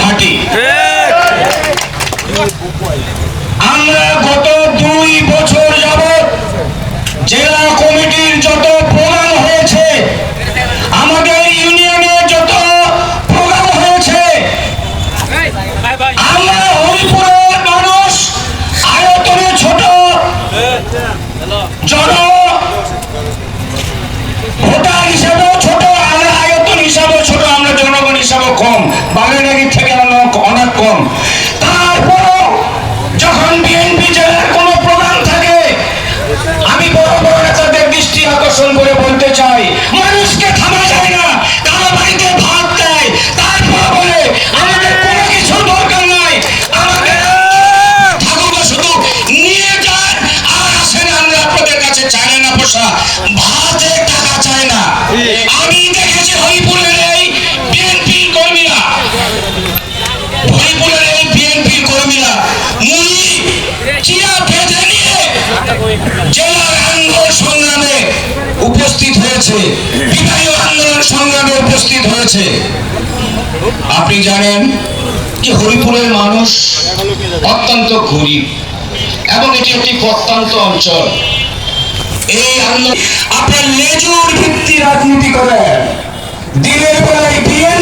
ঘাঁটি। আমরা গত 2 বছর যাবৎ জেলা কমিটির যত প্রোগ্রাম হয়েছে, আমাদের ইউনিয়নের যত প্রোগ্রাম হয়েছে, আমরা হরিপুরের মানুষ আয়তনে ছোট, জন ভোটার হিসাবেও ছোট, আমরা আয়তন হিসাবেও ছোট, আমরা জনগণ হিসাবেও কম, বাগেরহাটের থেকে আমরা অনেক কম। তারপরও যখন বিএনপি জেলার কোনো প্রোগ্রাম থাকে, আমি বড় বড় নেতাদের দৃষ্টি আকর্ষণ করে বলতে চাই, মানুষকে থামা যায় না। কারো বাড়িতে ভাত দেয়, তারপর বলে আমাদের কোনো কিছু দরকার নাই, আমাদের ঠাকুর শুধু নিয়ে যান আর আসেন, আমরা আপনাদের কাছে চাই না পয়সা, ভাতে টাকা চাই না। আমি দেখেছি হরিপুরের এই বিএনপির কর্মীরা, হরিপুরের এই বিএনপির কর্মীরা মুড়ি চিরা বেঁধে নিয়ে জেলার আন্দোলন সংগ্রামে উপস্থিত হয়েছে, বিভাগীয় আন্দোলন সংগ্রামে উপস্থিত হয়েছে। আপনি জানেন যে হরিপুরের মানুষ অত্যন্ত গরিব এবং এটি একটি প্রত্যন্ত অঞ্চল। এই আন্দোলন আপনার লেজুর ভিত্তি রাজনীতি করেন, দিনের বেলায় বিয়ে